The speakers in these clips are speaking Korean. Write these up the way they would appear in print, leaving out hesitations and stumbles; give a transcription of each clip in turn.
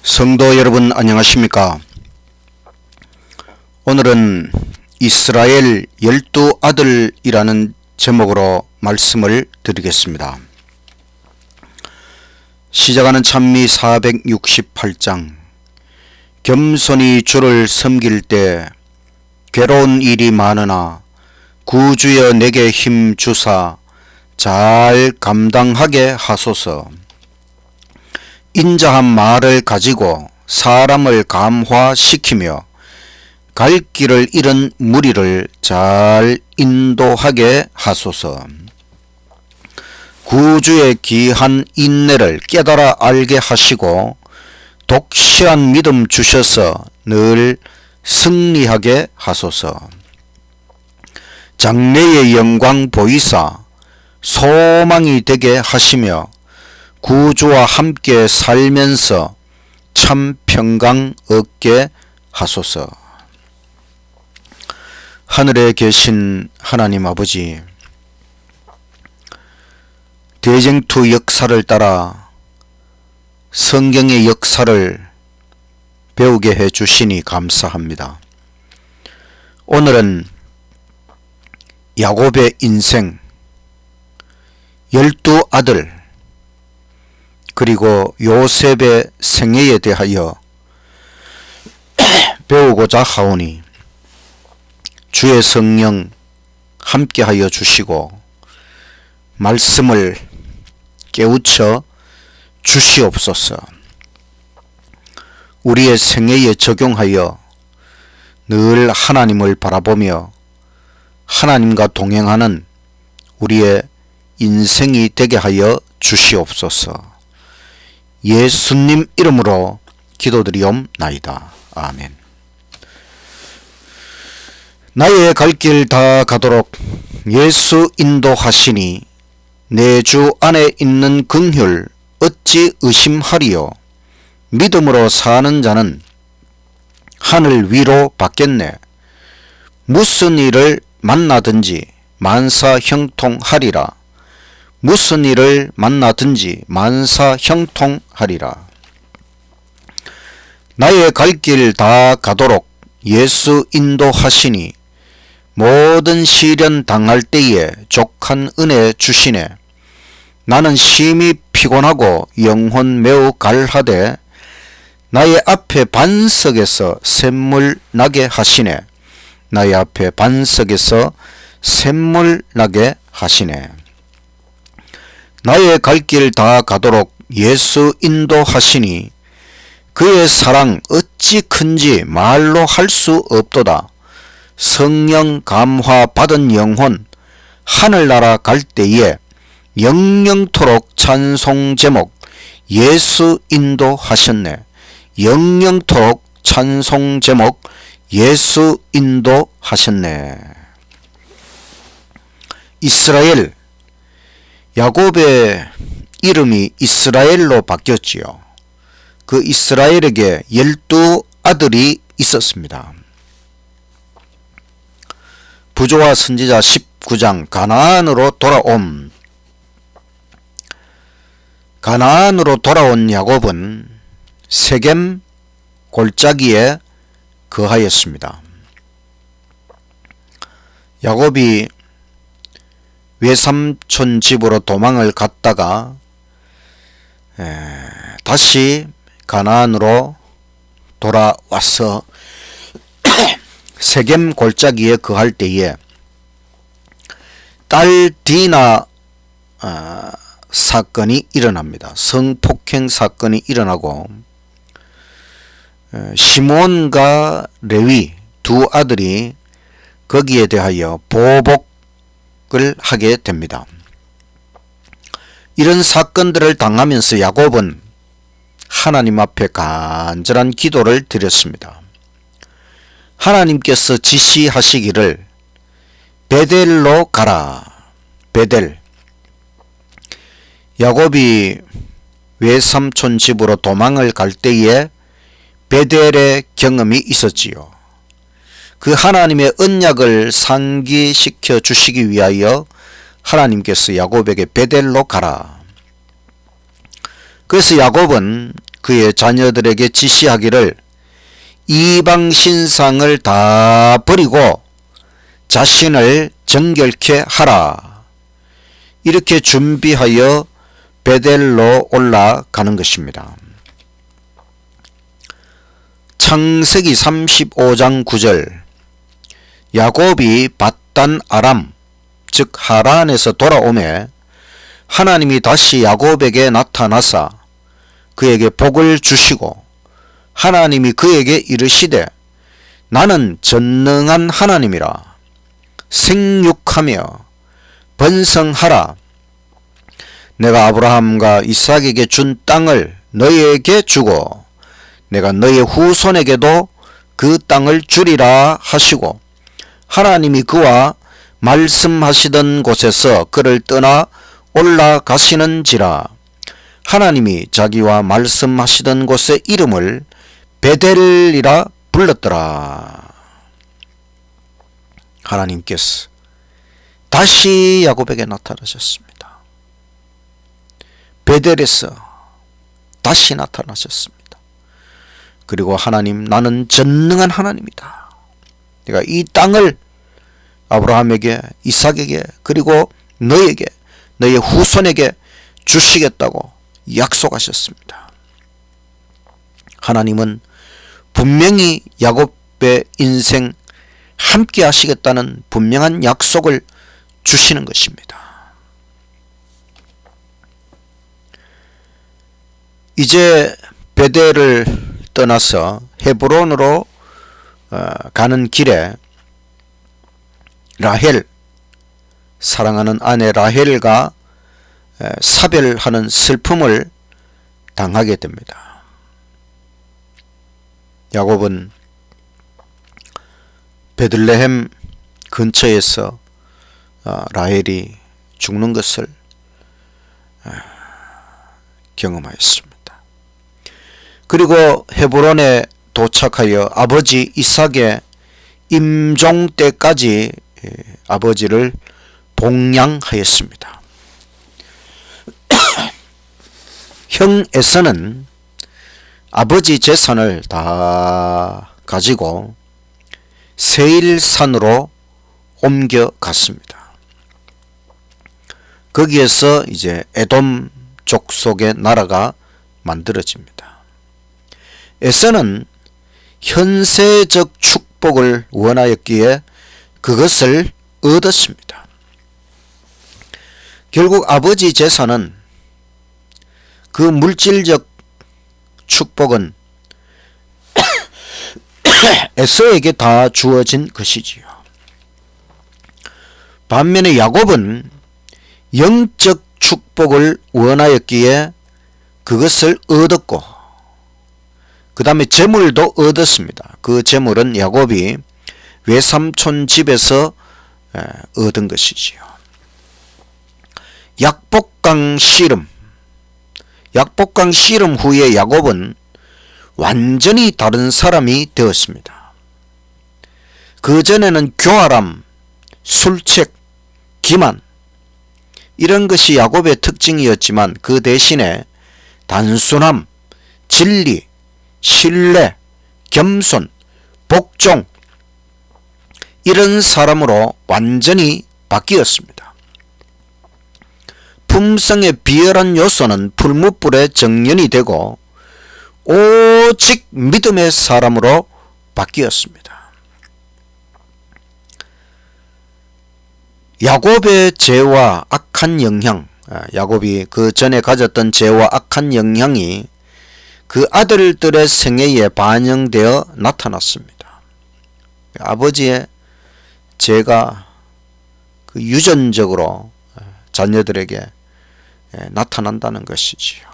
성도 여러분 안녕하십니까? 오늘은 이스라엘 12아들이라는 제목으로 말씀을 드리겠습니다. 시작하는 찬미 468장. 겸손히 주를 섬길 때 괴로운 일이 많으나 구주여 내게 힘 주사 잘 감당하게 하소서. 인자한 말을 가지고 사람을 감화시키며 갈 길을 잃은 무리를 잘 인도하게 하소서. 구주의 귀한 인내를 깨달아 알게 하시고 독실한 믿음 주셔서 늘 승리하게 하소서. 장래의 영광 보이사 소망이 되게 하시며 구주와 함께 살면서 참 평강 얻게 하소서. 하늘에 계신 하나님 아버지, 대쟁투 역사를 따라 성경의 역사를 배우게 해 주시니 감사합니다. 오늘은 야곱의 인생, 12아들, 그리고 요셉의 생애에 대하여 배우고자 하오니 주의 성령 함께하여 주시고 말씀을 깨우쳐 주시옵소서. 우리의 생애에 적용하여 늘 하나님을 바라보며 하나님과 동행하는 우리의 인생이 되게 하여 주시옵소서. 예수님 이름으로 기도드리옵나이다. 아멘. 나의 갈 길 다 가도록 예수 인도하시니 내 주 안에 있는 긍휼 어찌 의심하리요. 믿음으로 사는 자는 하늘 위로 받겠네. 무슨 일을 만나든지 만사 형통하리라. 무슨 일을 만나든지 만사 형통하리라. 나의 갈 길 다 가도록 예수 인도하시니 모든 시련 당할 때에 족한 은혜 주시네. 나는 심히 피곤하고 영혼 매우 갈하되 나의 앞에 반석에서 샘물 나게 하시네. 나의 앞에 반석에서 샘물 나게 하시네. 나의 갈 길 다 가도록 예수 인도하시니 그의 사랑 어찌 큰지 말로 할 수 없도다. 성령 감화 받은 영혼 하늘나라 갈 때에 영영토록 찬송 제목 예수 인도하셨네. 영영토록 찬송 제목 예수 인도하셨네. 이스라엘, 야곱의 이름이 이스라엘로 바뀌었지요. 그 이스라엘에게 12아들이 있었습니다. 부조와 선지자 19장 가나안으로 돌아온 야곱은 세겜 골짜기에 거하였습니다. 야곱이 외삼촌 집으로 도망을 갔다가 다시 가나안으로 돌아와서 세겜 골짜기에 거할 때에 딸 디나 사건이 일어납니다. 성폭행 사건이 일어나고 시몬과 레위 두 아들이 거기에 대하여 보복을 하게 됩니다. 이런 사건들을 당하면서 야곱은 하나님 앞에 간절한 기도를 드렸습니다. 하나님께서 지시하시기를 베델로 가라. 베델. 야곱이 외삼촌 집으로 도망을 갈 때에 베델의 경험이 있었지요. 그 하나님의 언약을 상기시켜 주시기 위하여 하나님께서 야곱에게 베델로 가라. 그래서 야곱은 그의 자녀들에게 지시하기를 이방 신상을 다 버리고 자신을 정결케 하라. 이렇게 준비하여 베델로 올라가는 것입니다. 창세기 35장 9절 야곱이 밧단 아람 즉 하란에서 돌아오매 하나님이 다시 야곱에게 나타나사 그에게 복을 주시고 하나님이 그에게 이르시되 나는 전능한 하나님이라 생육하며 번성하라. 내가 아브라함과 이삭에게 준 땅을 너희에게 주고 내가 너희 후손에게도 그 땅을 주리라 하시고 하나님이 그와 말씀하시던 곳에서 그를 떠나 올라가시는지라. 하나님이 자기와 말씀하시던 곳의 이름을 베델이라 불렀더라. 하나님께서 다시 야곱에게 나타나셨습니다. 베델에서 다시 나타나셨습니다. 그리고 하나님, 나는 전능한 하나님이다. 내가 이 땅을 아브라함에게, 이삭에게, 그리고 너에게, 너의 후손에게 주시겠다고 약속하셨습니다. 하나님은 분명히 야곱의 인생 함께 하시겠다는 분명한 약속을 주시는 것입니다. 이제 베델을 떠나서 헤브론으로 가는 길에 라헬, 사랑하는 아내 라헬과 사별하는 슬픔을 당하게 됩니다. 야곱은 베들레헴 근처에서 라헬이 죽는 것을 경험하였습니다. 그리고 헤브론에 도착하여 아버지 이삭의 임종 때까지 아버지를 봉양하였습니다. 형 에서는 아버지 재산을 다 가지고 세일산으로 옮겨갔습니다. 거기에서 이제 에돔 족속의 나라가 만들어집니다. 에서는 현세적 축복을 원하였기에 그것을 얻었습니다. 결국 아버지 재산은, 그 물질적 축복은 에서에게 다 주어진 것이지요. 반면에 야곱은 영적 축복을 원하였기에 그것을 얻었고 그 다음에 재물도 얻었습니다. 그 재물은 야곱이 외삼촌 집에서 얻은 것이지요. 약복강 씨름 후에 야곱은 완전히 다른 사람이 되었습니다. 그전에는 교활함, 술책, 기만 이런 것이 야곱의 특징이었지만 그 대신에 단순함, 진리, 신뢰, 겸손, 복종 이런 사람으로 완전히 바뀌었습니다. 품성의 비열한 요소는 풀무불에 정연이 되고 오직 믿음의 사람으로 바뀌었습니다. 야곱의 죄와 악한 영향, 야곱이 그 전에 가졌던 죄와 악한 영향이 그 아들들의 생애에 반영되어 나타났습니다. 아버지의 죄가 그 유전적으로 자녀들에게 나타난다는 것이지요.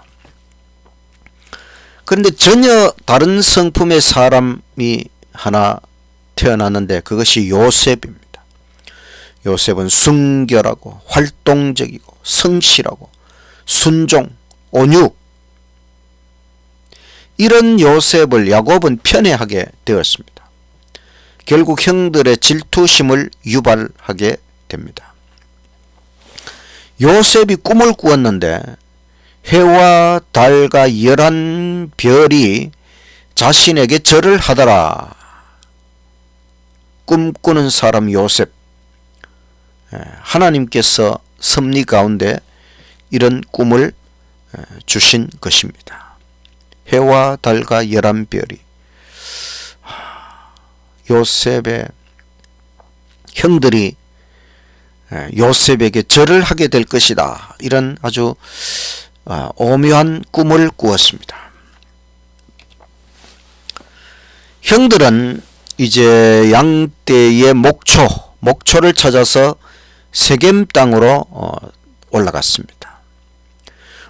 그런데 전혀 다른 성품의 사람이 하나 태어났는데 그것이 요셉입니다. 요셉은 순결하고 활동적이고 성실하고 순종, 온유, 이런 요셉을 야곱은 편애하게 되었습니다. 결국 형들의 질투심을 유발하게 됩니다. 요셉이 꿈을 꾸었는데 해와 달과 11별이 자신에게 절을 하더라. 꿈꾸는 사람 요셉, 하나님께서 섭리 가운데 이런 꿈을 주신 것입니다. 해와 달과 11별이 요셉의 형들이 요셉에게 절을 하게 될 것이다. 이런 아주 오묘한 꿈을 꾸었습니다. 형들은 이제 양떼의 목초를 찾아서 세겜 땅으로 올라갔습니다.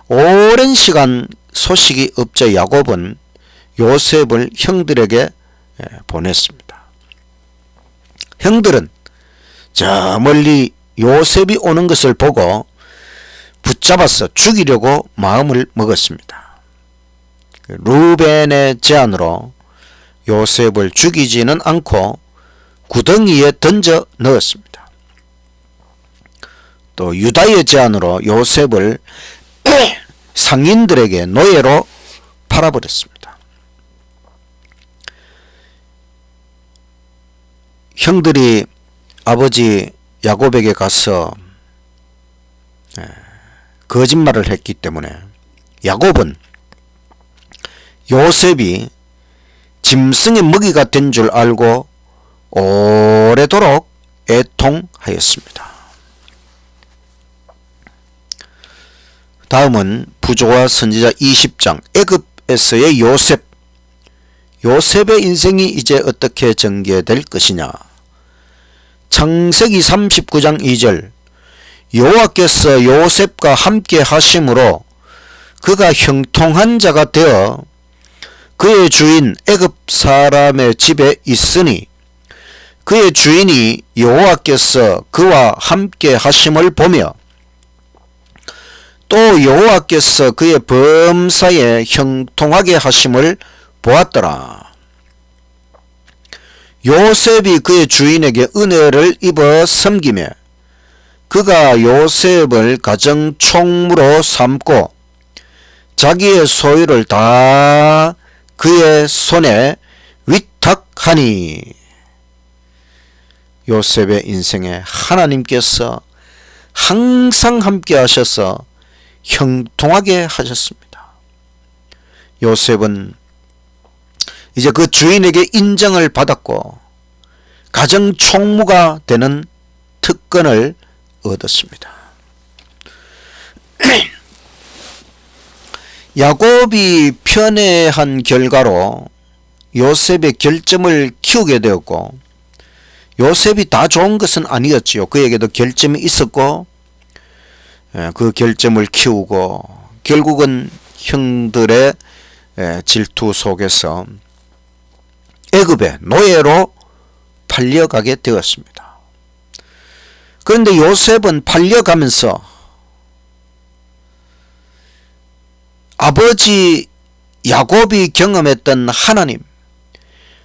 오랜 시간 소식이 없자 야곱은 요셉을 형들에게 보냈습니다. 형들은 저 멀리 요셉이 오는 것을 보고 붙잡아서 죽이려고 마음을 먹었습니다. 루벤의 제안으로 요셉을 죽이지는 않고 구덩이에 던져 넣었습니다. 또 유다의 제안으로 요셉을 상인들에게 노예로 팔아버렸습니다. 형들이 아버지 야곱에게 가서 거짓말을 했기 때문에 야곱은 요셉이 짐승의 먹이가 된 줄 알고 오래도록 애통하였습니다. 다음은 부조와 선지자 20장 애굽에서의 요셉의 인생이 이제 어떻게 전개될 것이냐. 창세기 39장 2절 여호와께서 요셉과 함께 하심으로 그가 형통한 자가 되어 그의 주인 애굽 사람의 집에 있으니 그의 주인이 여호와께서 그와 함께 하심을 보며 또 여호와께서 그의 범사에 형통하게 하심을 보았더라. 요셉이 그의 주인에게 은혜를 입어 섬기며 그가 요셉을 가정 총무로 삼고 자기의 소유를 다 그의 손에 위탁하니 요셉의 인생에 하나님께서 항상 함께 하셔서 형통하게 하셨습니다. 요셉은 이제 그 주인에게 인정을 받았고 가정 총무가 되는 특권을 얻었습니다. 야곱이 편애한 결과로 요셉의 결점을 키우게 되었고 요셉이 다 좋은 것은 아니었지요. 그에게도 결점이 있었고 그 결점을 키우고 결국은 형들의 질투 속에서 애굽의 노예로 팔려가게 되었습니다. 그런데 요셉은 팔려가면서 아버지 야곱이 경험했던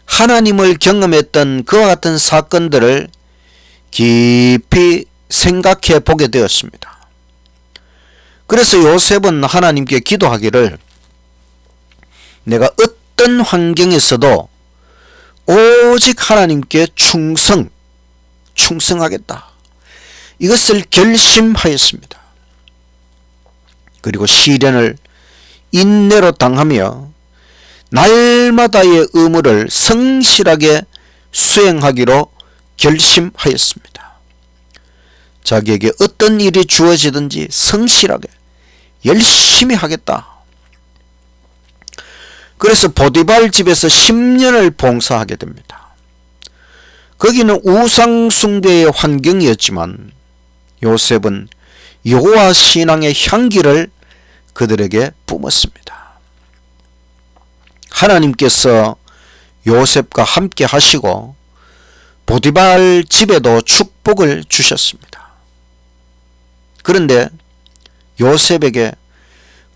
하나님을 경험했던 그와 같은 사건들을 깊이 생각해 보게 되었습니다. 그래서 요셉은 하나님께 기도하기를 내가 어떤 환경에서도 오직 하나님께 충성하겠다. 이것을 결심하였습니다. 그리고 시련을 인내로 당하며 날마다의 의무를 성실하게 수행하기로 결심하였습니다. 자기에게 어떤 일이 주어지든지 성실하게 열심히 하겠다. 그래서 보디발 집에서 10년을 봉사하게 됩니다. 거기는 우상 숭배의 환경이었지만 요셉은 여호와 신앙의 향기를 그들에게 뿜었습니다. 하나님께서 요셉과 함께 하시고 보디발 집에도 축복을 주셨습니다. 그런데 요셉에게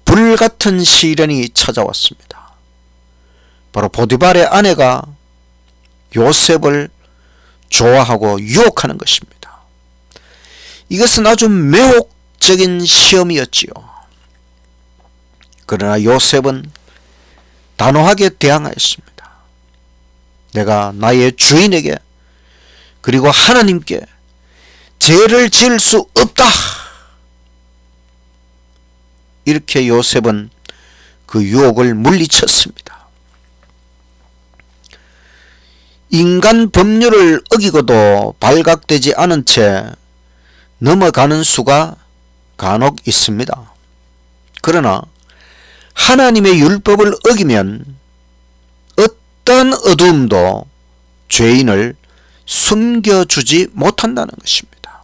불같은 시련이 찾아왔습니다. 바로 보디발의 아내가 요셉을 좋아하고 유혹하는 것입니다. 이것은 아주 매혹적인 시험이었지요. 그러나 요셉은 단호하게 대항하였습니다. 내가 나의 주인에게 그리고 하나님께 죄를 지을 수 없다. 이렇게 요셉은 그 유혹을 물리쳤습니다. 인간 법률을 어기고도 발각되지 않은 채 넘어가는 수가 간혹 있습니다. 그러나 하나님의 율법을 어기면 어떤 어두움도 죄인을 숨겨주지 못한다는 것입니다.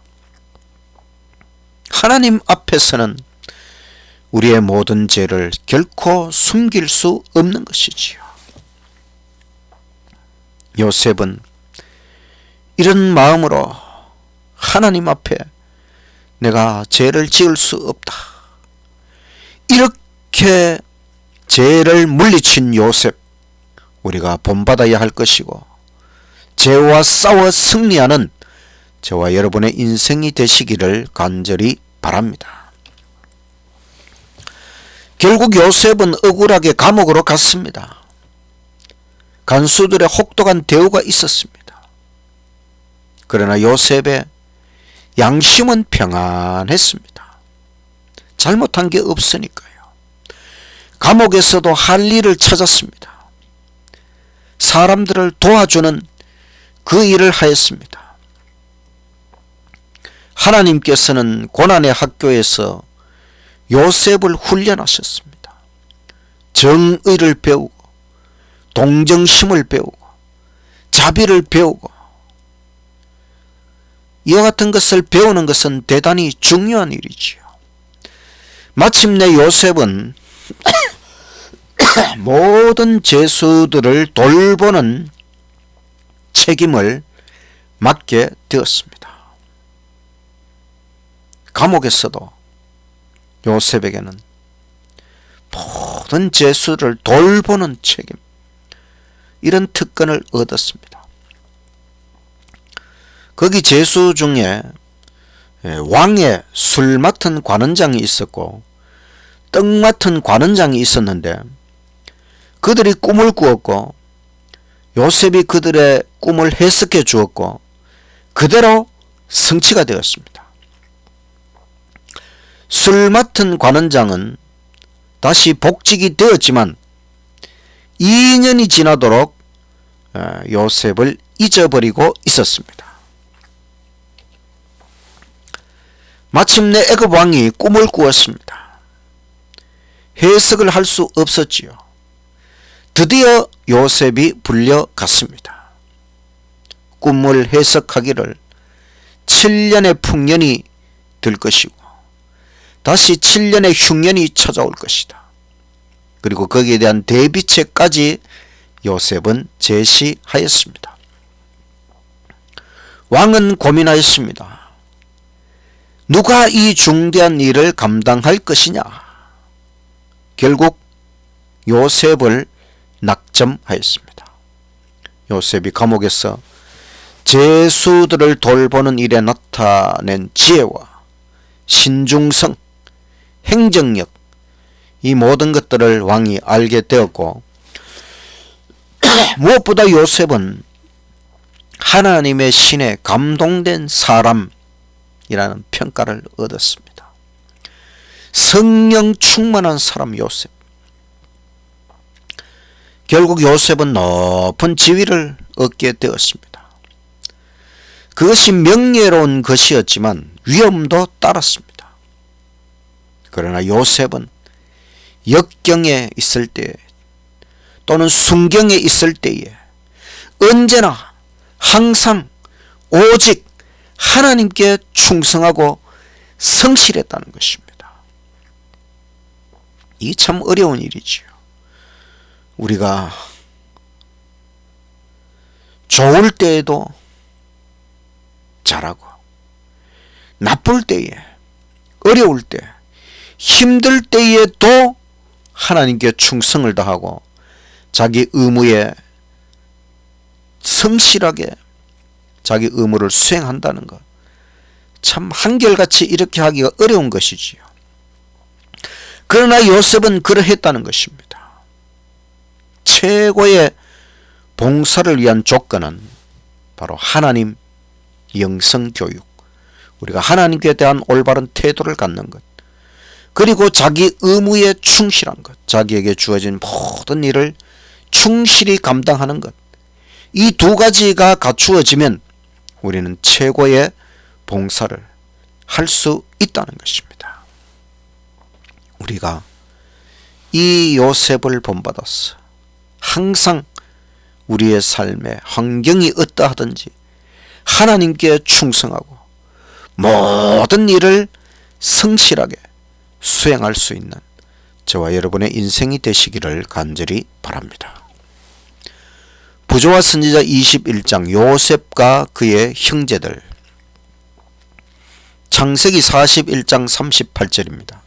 하나님 앞에서는 우리의 모든 죄를 결코 숨길 수 없는 것이지요. 요셉은 이런 마음으로 하나님 앞에 내가 죄를 지을 수 없다. 이렇게 죄를 물리친 요셉, 우리가 본받아야 할 것이고 죄와 싸워 승리하는 저와 여러분의 인생이 되시기를 간절히 바랍니다. 결국 요셉은 억울하게 감옥으로 갔습니다. 간수들의 혹독한 대우가 있었습니다. 그러나 요셉의 양심은 평안했습니다. 잘못한 게 없으니까요. 감옥에서도 할 일을 찾았습니다. 사람들을 도와주는 그 일을 하였습니다. 하나님께서는 고난의 학교에서 요셉을 훈련하셨습니다. 정의를 배우고 동정심을 배우고 자비를 배우고 이와 같은 것을 배우는 것은 대단히 중요한 일이지요. 마침내 요셉은 모든 죄수들을 돌보는 책임을 맡게 되었습니다. 감옥에서도 요셉에게는 모든 죄수를 돌보는 책임, 이런 특권을 얻었습니다. 거기 죄수 중에 왕의 술 맡은 관원장이 있었고 떡 맡은 관원장이 있었는데 그들이 꿈을 꾸었고 요셉이 그들의 꿈을 해석해 주었고 그대로 성취가 되었습니다. 술 맡은 관원장은 다시 복직이 되었지만 2년이 지나도록 요셉을 잊어버리고 있었습니다. 마침내 애굽 왕이 꿈을 꾸었습니다. 해석을 할 수 없었지요. 드디어 요셉이 불려갔습니다. 꿈을 해석하기를 7년의 풍년이 들 것이고 다시 7년의 흉년이 찾아올 것이다. 그리고 거기에 대한 대비책까지 요셉은 제시하였습니다. 왕은 고민하였습니다. 누가 이 중대한 일을 감당할 것이냐? 결국 요셉을 낙점하였습니다. 요셉이 감옥에서 죄수들을 돌보는 일에 나타낸 지혜와 신중성, 행정력, 이 모든 것들을 왕이 알게 되었고 무엇보다 요셉은 하나님의 신에 감동된 사람이라는 평가를 얻었습니다. 성령 충만한 사람 요셉. 결국 요셉은 높은 지위를 얻게 되었습니다. 그것이 명예로운 것이었지만 위험도 따랐습니다. 그러나 요셉은 역경에 있을 때 또는 순경에 있을 때에 언제나 항상 오직 하나님께 충성하고 성실했다는 것입니다. 이 참 어려운 일이지요. 우리가 좋을 때에도 잘하고 나쁠 때에 어려울 때 힘들 때에도 하나님께 충성을 다하고 자기 의무에 성실하게 자기 의무를 수행한다는 것, 참 한결같이 이렇게 하기가 어려운 것이지요. 그러나 요셉은 그러했다는 것입니다. 최고의 봉사를 위한 조건은 바로 하나님 영성교육, 우리가 하나님께 대한 올바른 태도를 갖는 것, 그리고 자기 의무에 충실한 것, 자기에게 주어진 모든 일을 충실히 감당하는 것, 이 두 가지가 갖추어지면 우리는 최고의 봉사를 할 수 있다는 것입니다. 우리가 이 요셉을 본받아서 항상 우리의 삶의 환경이 어떠하든지 하나님께 충성하고 모든 일을 성실하게 수행할 수 있는 저와 여러분의 인생이 되시기를 간절히 바랍니다. 부조와 선지자 21장 요셉과 그의 형제들, 창세기 41장 38절입니다.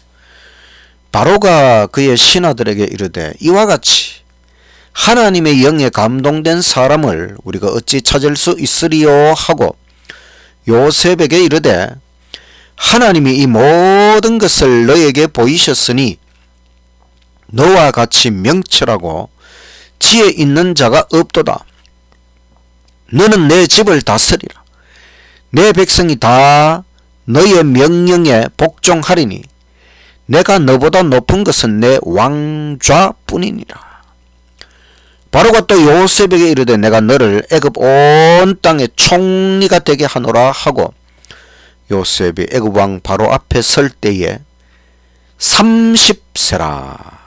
바로가 그의 신하들에게 이르되 이와 같이 하나님의 영에 감동된 사람을 우리가 어찌 찾을 수 있으리요 하고 요셉에게 이르되 하나님이 이 모든 것을 너에게 보이셨으니 너와 같이 명철하고 지혜 있는 자가 없도다. 너는 내 집을 다스리라. 내 백성이 다 너의 명령에 복종하리니 내가 너보다 높은 것은 내 왕좌뿐이니라. 바로가 또 요셉에게 이르되 내가 너를 애굽 온 땅의 총리가 되게 하노라 하고 요셉이 애굽 왕 바로 앞에 설 때에 30세라.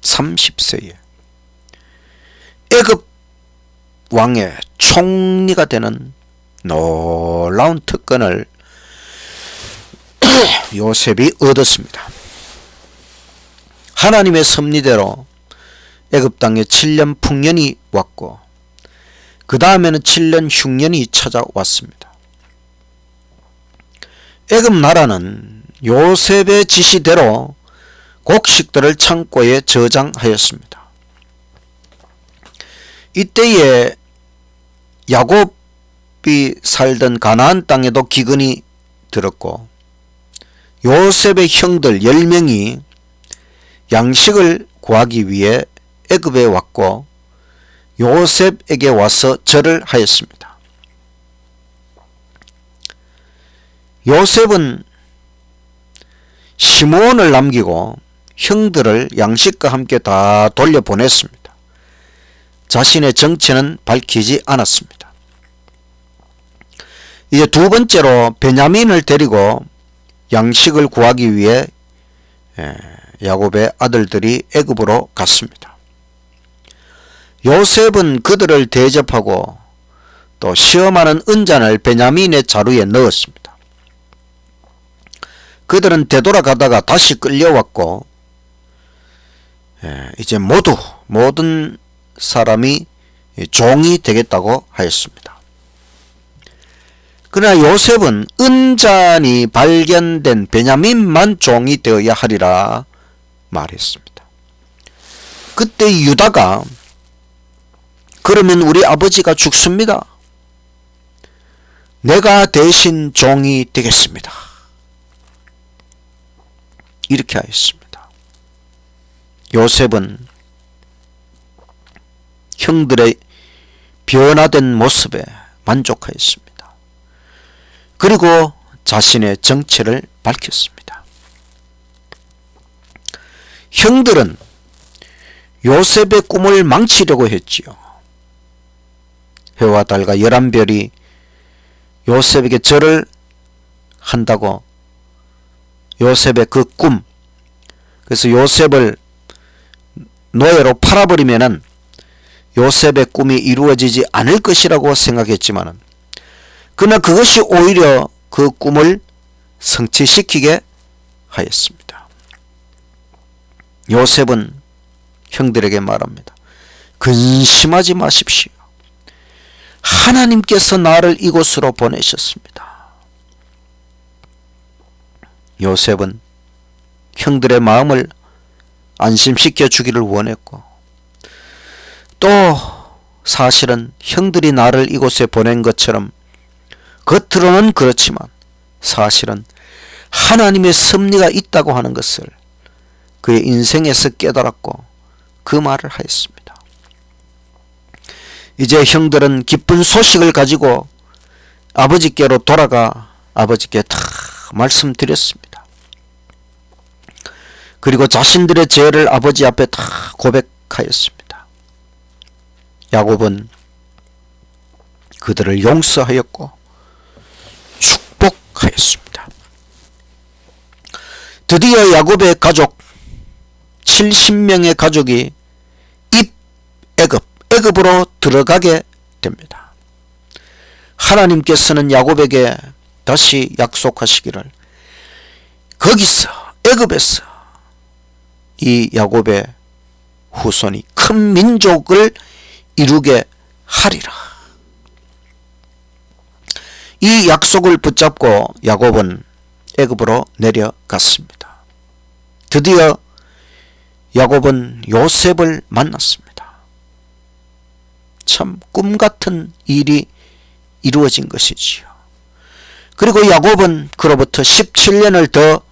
30세에 애굽 왕의 총리가 되는 놀라운 특권을 요셉이 얻었습니다. 하나님의 섭리대로 애굽 땅에 7년 풍년이 왔고 그 다음에는 7년 흉년이 찾아왔습니다. 애굽 나라는 요셉의 지시대로 곡식들을 창고에 저장하였습니다. 이때에 야곱이 살던 가나안 땅에도 기근이 들었고 요셉의 형들 10명이 양식을 구하기 위해 애굽에 왔고 요셉에게 와서 절을 하였습니다. 요셉은 시므온을 남기고 형들을 양식과 함께 다 돌려보냈습니다. 자신의 정체는 밝히지 않았습니다. 이제 두 번째로 베냐민을 데리고 양식을 구하기 위해 야곱의 아들들이 애굽으로 갔습니다. 요셉은 그들을 대접하고 또 시험하는 은잔을 베냐민의 자루에 넣었습니다. 그들은 되돌아가다가 다시 끌려왔고 이제 모든 사람이 종이 되겠다고 하였습니다. 그러나 요셉은 은잔이 발견된 베냐민만 종이 되어야 하리라 말했습니다. 그때 유다가 그러면 우리 아버지가 죽습니다. 내가 대신 종이 되겠습니다. 이렇게 하였습니다. 요셉은 형들의 변화된 모습에 만족하였습니다. 그리고 자신의 정체를 밝혔습니다. 형들은 요셉의 꿈을 망치려고 했지요. 해와 달과 11별이 요셉에게 절을 한다고 요셉의 그 꿈, 그래서 요셉을 노예로 팔아버리면은 요셉의 꿈이 이루어지지 않을 것이라고 생각했지만 그러나 그것이 오히려 그 꿈을 성취시키게 하였습니다. 요셉은 형들에게 말합니다. 근심하지 마십시오. 하나님께서 나를 이곳으로 보내셨습니다. 요셉은 형들의 마음을 안심시켜 주기를 원했고 또 사실은 형들이 나를 이곳에 보낸 것처럼 겉으로는 그렇지만 사실은 하나님의 섭리가 있다고 하는 것을 그의 인생에서 깨달았고 그 말을 하였습니다. 이제 형들은 기쁜 소식을 가지고 아버지께로 돌아가 아버지께 다 말씀드렸습니다. 그리고 자신들의 죄를 아버지 앞에 다 고백하였습니다. 야곱은 그들을 용서하였고 축복하였습니다. 드디어 야곱의 가족 70명의 가족이 애굽으로 들어가게 됩니다. 하나님께서는 야곱에게 다시 약속하시기를 거기서 애굽에서 이 야곱의 후손이 큰 민족을 이루게 하리라. 이 약속을 붙잡고 야곱은 애굽으로 내려갔습니다. 드디어 야곱은 요셉을 만났습니다. 참 꿈같은 일이 이루어진 것이지요. 그리고 야곱은 그로부터 17년을 더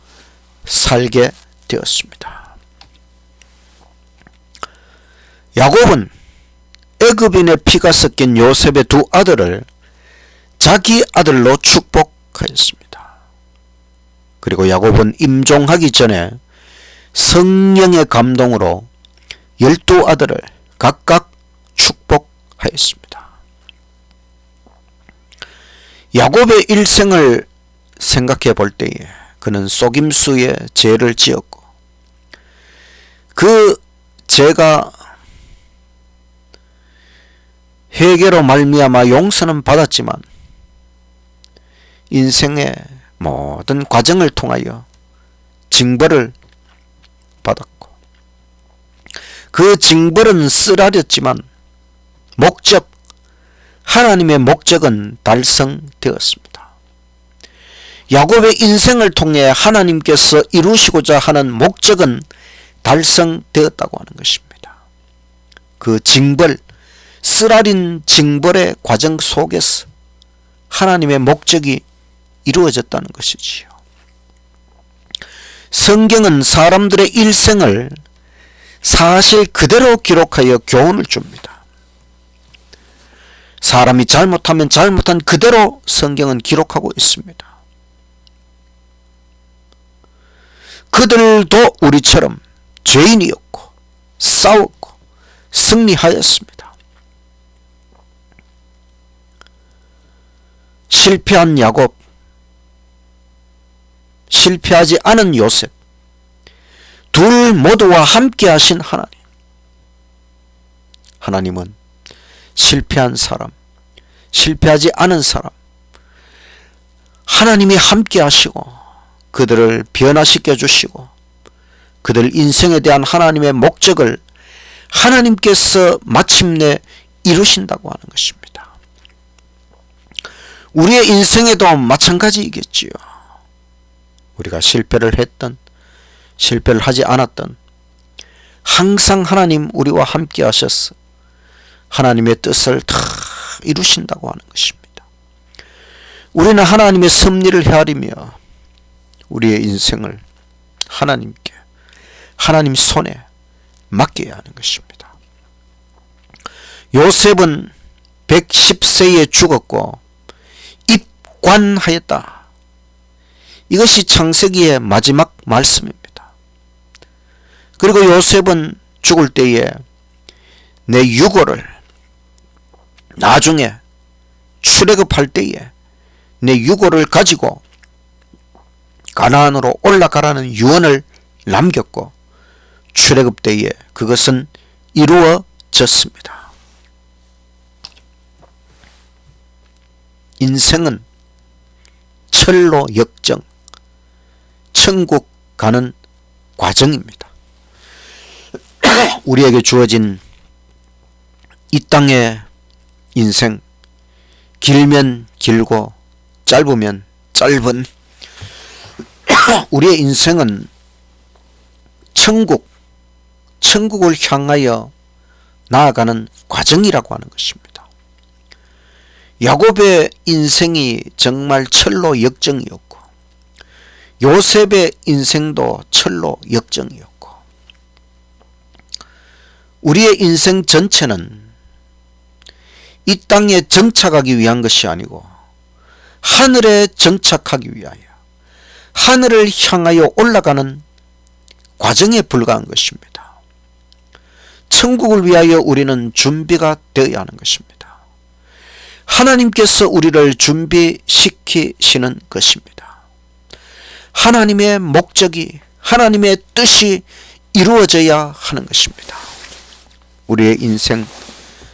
살게 되었습니다. 야곱은 애굽인의 피가 섞인 요셉의 두 아들을 자기 아들로 축복하였습니다. 그리고 야곱은 임종하기 전에 성령의 감동으로 12아들을 각각 축복하였습니다. 야곱의 일생을 생각해 볼 때에 그는 속임수의 죄를 지었고 그 죄가 회개로 말미암아 용서는 받았지만 인생의 모든 과정을 통하여 징벌을 받았고 그 징벌은 쓰라렸지만 하나님의 목적은 달성되었습니다. 야곱의 인생을 통해 하나님께서 이루시고자 하는 목적은 달성되었다고 하는 것입니다. 그 징벌, 쓰라린 징벌의 과정 속에서 하나님의 목적이 이루어졌다는 것이지요. 성경은 사람들의 일생을 사실 그대로 기록하여 교훈을 줍니다. 사람이 잘못하면 잘못한 그대로 성경은 기록하고 있습니다. 그들도 우리처럼 죄인이었고 싸웠고 승리하였습니다. 실패한 야곱, 실패하지 않은 요셉, 둘 모두와 함께 하신 하나님. 하나님은 실패한 사람, 실패하지 않은 사람, 하나님이 함께 하시고 그들을 변화시켜 주시고 그들 인생에 대한 하나님의 목적을 하나님께서 마침내 이루신다고 하는 것입니다. 우리의 인생에도 마찬가지이겠지요. 우리가 실패를 했던 실패를 하지 않았던 항상 하나님 우리와 함께 하셔서 하나님의 뜻을 다 이루신다고 하는 것입니다. 우리는 하나님의 섭리를 헤아리며 우리의 인생을 하나님께, 하나님 손에 맡겨야 하는 것입니다. 요셉은 110세에 죽었고 입관하였다. 이것이 창세기의 마지막 말씀입니다. 그리고 요셉은 죽을 때에 내 유고를 나중에 출애굽할 때에 내 유고를 가지고 가나안으로 올라가라는 유언을 남겼고 출애굽 때에 그것은 이루어졌습니다. 인생은 철로 역정, 천국 가는 과정입니다. 우리에게 주어진 이 땅의 인생, 길면 길고 짧으면 짧은 우리의 인생은 천국을 향하여 나아가는 과정이라고 하는 것입니다. 야곱의 인생이 정말 철로 역정이었고 요셉의 인생도 철로 역정이었고 우리의 인생 전체는 이 땅에 정착하기 위한 것이 아니고 하늘에 정착하기 위하여 하늘을 향하여 올라가는 과정에 불과한 것입니다. 천국을 위하여 우리는 준비가 되어야 하는 것입니다. 하나님께서 우리를 준비시키시는 것입니다. 하나님의 목적이 하나님의 뜻이 이루어져야 하는 것입니다. 우리의 인생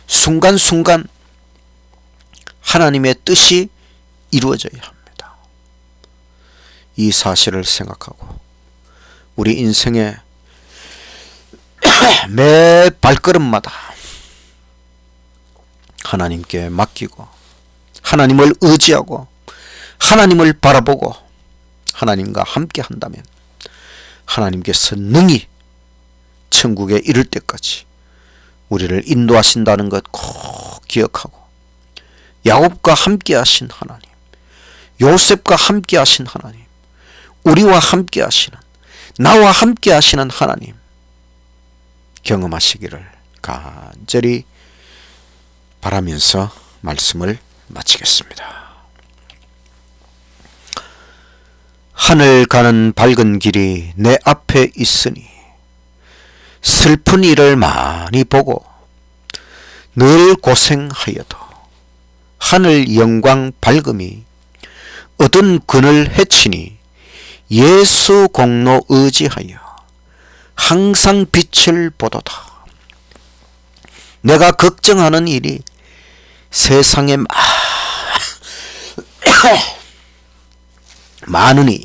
순간순간 하나님의 뜻이 이루어져야 합니다. 이 사실을 생각하고 우리 인생의 매 발걸음마다 하나님께 맡기고 하나님을 의지하고 하나님을 바라보고 하나님과 함께 한다면 하나님께서 능히 천국에 이를 때까지 우리를 인도하신다는 것 꼭 기억하고 야곱과 함께 하신 하나님, 요셉과 함께 하신 하나님, 우리와 함께 하시는 나와 함께 하시는 하나님 경험하시기를 간절히 바라면서 말씀을 마치겠습니다. 하늘 가는 밝은 길이 내 앞에 있으니 슬픈 일을 많이 보고 늘 고생하여도 하늘 영광 밝음이 얻은 근을 해치니 예수 공로 의지하여 항상 빛을 보도다. 내가 걱정하는 일이 세상에 많으니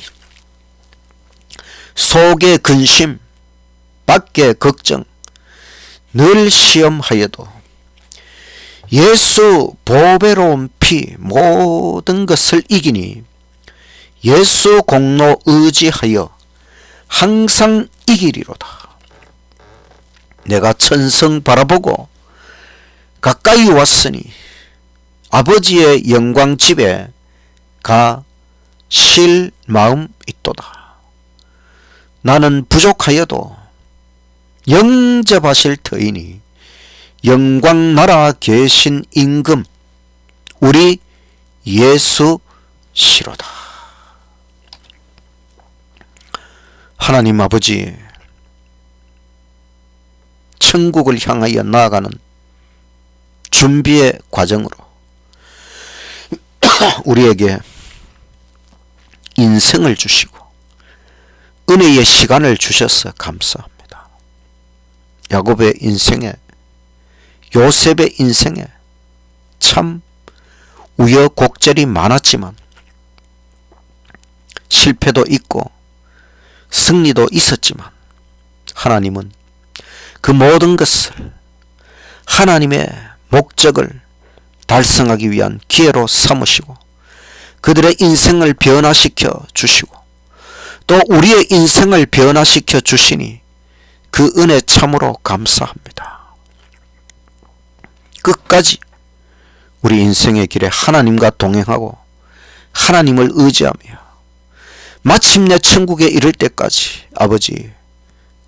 속에 근심, 밖에 걱정, 늘 시험하여도 예수 보배로운 피 모든 것을 이기니 예수 공로 의지하여 항상 이기리로다. 내가 천성 바라보고 가까이 왔으니 아버지의 영광 집에 가 쉴 마음 있도다. 나는 부족하여도 영접하실 터이니 영광 나라 계신 임금 우리 예수시로다. 하나님 아버지, 천국을 향하여 나아가는 준비의 과정으로 우리에게 인생을 주시고 은혜의 시간을 주셔서 감사합니다. 야곱의 인생에, 요셉의 인생에 참 우여곡절이 많았지만 실패도 있고 승리도 있었지만 하나님은 그 모든 것을 하나님의 목적을 달성하기 위한 기회로 삼으시고 그들의 인생을 변화시켜 주시고 또 우리의 인생을 변화시켜 주시니 그 은혜 참으로 감사합니다. 끝까지 우리 인생의 길에 하나님과 동행하고 하나님을 의지하며 마침내 천국에 이를 때까지 아버지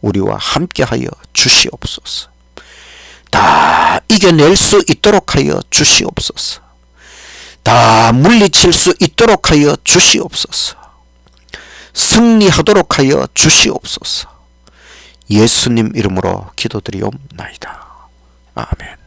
우리와 함께하여 주시옵소서. 다 이겨낼 수 있도록 하여 주시옵소서. 다 물리칠 수 있도록 하여 주시옵소서. 승리하도록 하여 주시옵소서. 예수님 이름으로 기도드리옵나이다. 아멘.